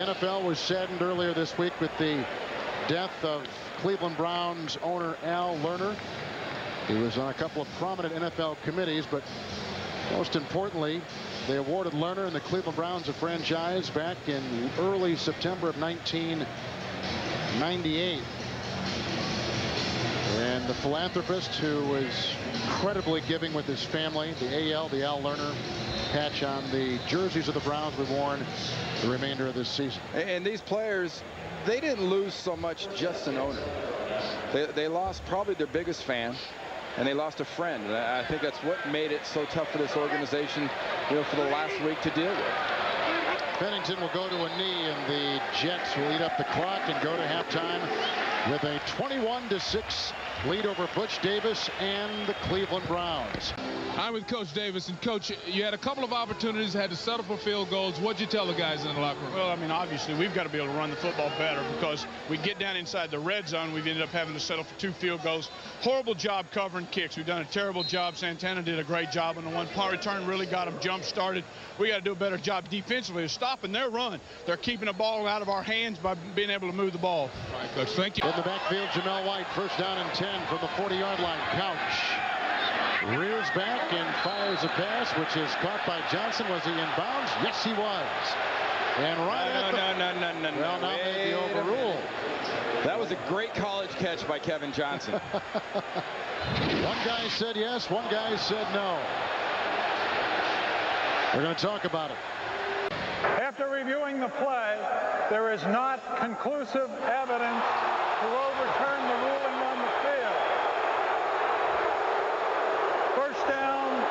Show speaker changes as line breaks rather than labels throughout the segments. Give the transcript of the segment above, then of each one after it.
NFL was saddened earlier this week with the death of Cleveland Browns owner Al Lerner. He was on a couple of prominent NFL committees, but most importantly, they awarded Lerner and the Cleveland Browns a franchise back in early September of 1998. And the philanthropist who was incredibly giving with his family, the AL, the Al Lerner patch on the jerseys of the Browns were worn the remainder of this season.
And these players, they didn't lose so much just an owner. They lost probably their biggest fan, and they lost a friend. And I think that's what made it so tough for this organization, for the last week to deal with.
Pennington will go to a knee, and the Jets will eat up the clock and go to halftime with a 21-6 lead over Butch Davis and the Cleveland Browns.
I'm with Coach Davis, and Coach, you had a couple of opportunities, had to settle for field goals. What'd you tell the guys in the locker room?
Well, I mean, obviously, we've got to be able to run the football better because we get down inside the red zone. We've ended up having to settle for 2 field goals. Horrible job covering kicks. We've done a terrible job. Santana did a great job on the one-punt return, really got them jump-started. We got to do a better job defensively of stopping their run. They're keeping the ball out of our hands by being able to move the ball.
All right, Coach, thank you.
In the backfield, Jamel White, first down and 10 from the 40-yard line. Couch rears back and fires a pass, which is caught by Johnson. Was he in bounds? Yes, he was. And right
No,
well, now maybe overruled.
That was a great college catch by Kevin Johnson.
One guy said yes, one guy said no. We're going to talk about it.
After reviewing the play, there is not conclusive evidence to overturn the ruling on the field. First down,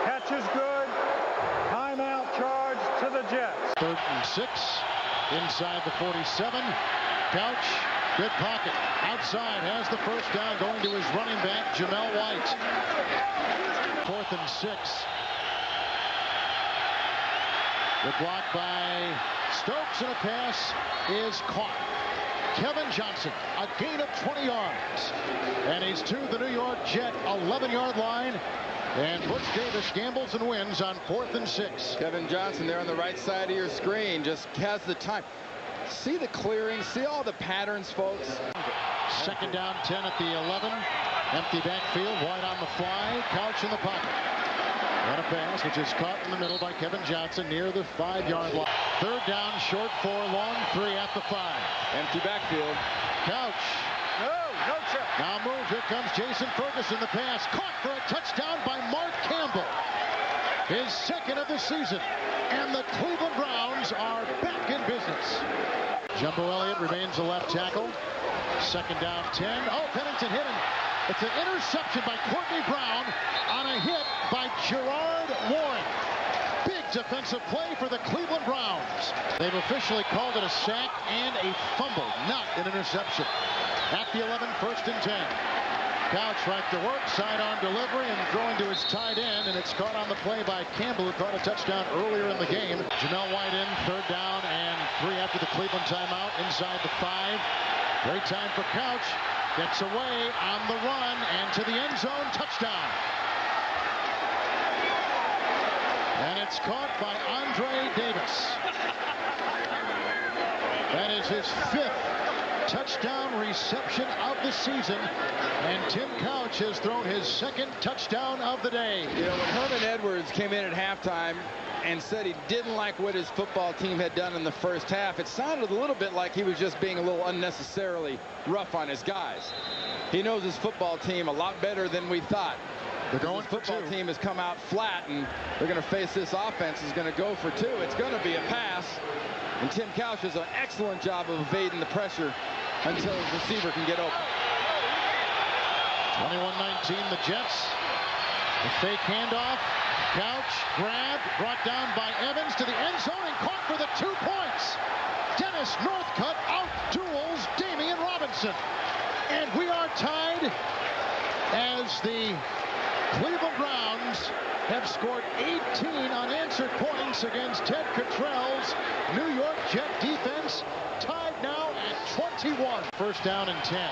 catch is good. Timeout charge to the Jets.
3rd and 6 inside the 47. Couch, good pocket. Outside has the first down, going to his running back, Jamel White. 4th and 6. The block by Stokes, and a pass is caught. Kevin Johnson, a gain of 20 yards. And he's to the New York Jet 11-yard line. And Butch Davis gambles and wins on 4th and 6.
Kevin Johnson there on the right side of your screen just has the time. See the clearing, see all the patterns, folks.
2nd down, 10 at the 11. Empty backfield, White on the fly, Couch in the pocket. And a pass, which is caught in the middle by Kevin Johnson near the 5-yard line. 3rd down, short 4, long 3 at the 5.
Empty backfield.
Couch.
No check.
Now moved. Here comes Jason Ferguson. The pass caught for a touchdown by Mark Campbell. His 2nd of the season. And the Cleveland Browns are back in business. Jumbo Elliott remains the left tackle. 2nd down, 10. Oh, Pennington hit him. It's an interception by Courtney Brown on a hit by Gerard Warren. Big defensive play for the Cleveland Browns. They've officially called it a sack and a fumble, not an interception. At the 11, 1st and 10. Couch right to work, sidearm delivery, and throwing to his tight end, and it's caught on the play by Campbell, who caught a touchdown earlier in the game. Jamel White in, 3rd down and 3 after the Cleveland timeout, inside the 5. Great time for Couch. Gets away on the run and to the end zone, touchdown. And it's caught by Andre Davis. That is his 5th touchdown reception of the season, and Tim Couch has thrown his 2nd touchdown of the day.
When Herman Edwards came in at halftime and said he didn't like what his football team had done in the first half, it sounded a little bit like he was just being a little unnecessarily rough on his guys. He knows his football team a lot better than we thought.
The
football team has come out flat, and they're going to face this offense is going to go for 2. It's going to be a pass, and Tim Couch does an excellent job of evading the pressure until his receiver can get open.
21-19 the Jets. The fake handoff. Couch grabbed, brought down by Evans to the end zone and caught for the 2 points. Dennis Northcutt out-duels Damian Robinson. And we are tied as the Cleveland Browns have scored 18 unanswered points against Ted Cottrell's New York Jet defense, tied now at 21. 1st down and 10.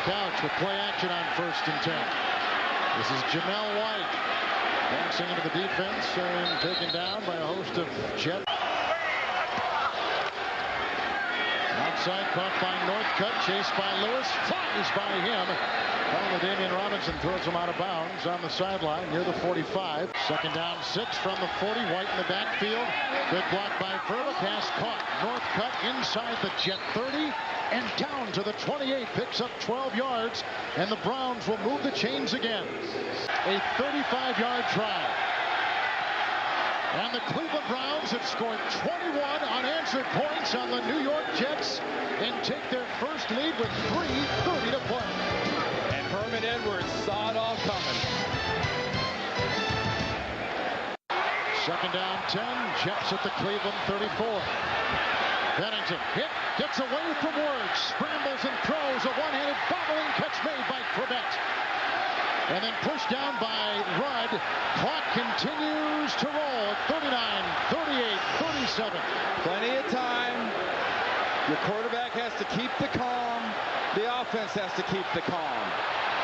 Couch with play action on 1st and 10. This is Jamel White bouncing into the defense and taken down by a host of Jet. outside, caught by Northcutt, chased by Lewis, flies by him. Finally, Damian Robinson throws him out of bounds on the sideline near the 45. Second down 6 from the 40. White in the backfield. Good block by Furba. Pass caught. Northcutt inside the Jet 30 and down to the 28. Picks up 12 yards, and the Browns will move the chains again. A 35-yard try. And the Cleveland Browns have scored 21 unanswered points on the New York Jets and take their first lead with 3:30 to play.
And Herman Edwards saw it all coming.
Second down 10. Jets at the Cleveland 34. Bennington hit, gets away from Woods, scrambles and throws a one-handed bobbling catch made by Corbett. And then pushed down by Rudd. Clock continues to roll at 39, 38, 37.
Plenty of time. Your quarterback has to keep the calm. The offense has to keep the calm.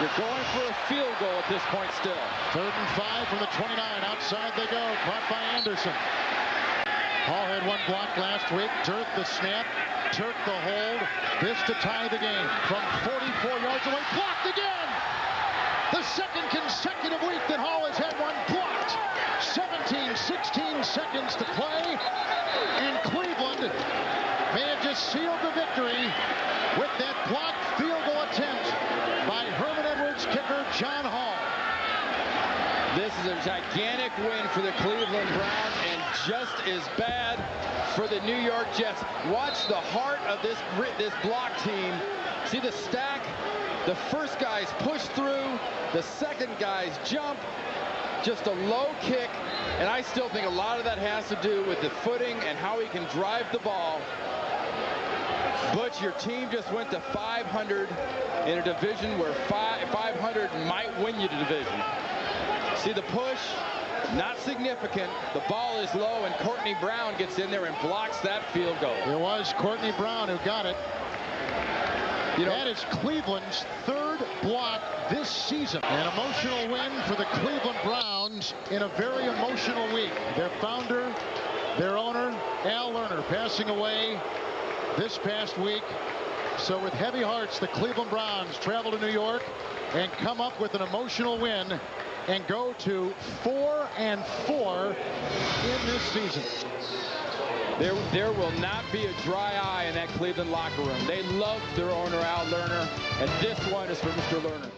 You're going for a field goal at this point still.
3rd and 5 from the 29. Outside they go. Caught by Anderson. Hall had one block last week. Turk the snap. Turk the hold. This to tie the game. From 44 yards away. Blocked again! The second consecutive week that Hall has had one blocked. 16 seconds to play. And Cleveland may have just sealed the victory with that blocked field goal attempt by Herman Edwards kicker John Hall.
This is a gigantic win for the Cleveland Browns and just as bad for the New York Jets. Watch the heart of this block team. See the stack? The first guys push through, the second guys jump. Just a low kick, and I still think a lot of that has to do with the footing and how he can drive the ball. But your team just went to 500 in a division where 500 might win you the division. See the push? Not significant. The ball is low, and Courtney Brown gets in there and blocks that field goal.
It was Courtney Brown who got it. You know, that is Cleveland's 3rd block this season. An emotional win for the Cleveland Browns in a very emotional week. Their founder, their owner, Al Lerner, passing away this past week. So with heavy hearts, the Cleveland Browns travel to New York and come up with an emotional win and go to 4-4 in this season.
There will not be a dry eye in that Cleveland locker room. They love their owner, Al Lerner, and this one is for Mr. Lerner.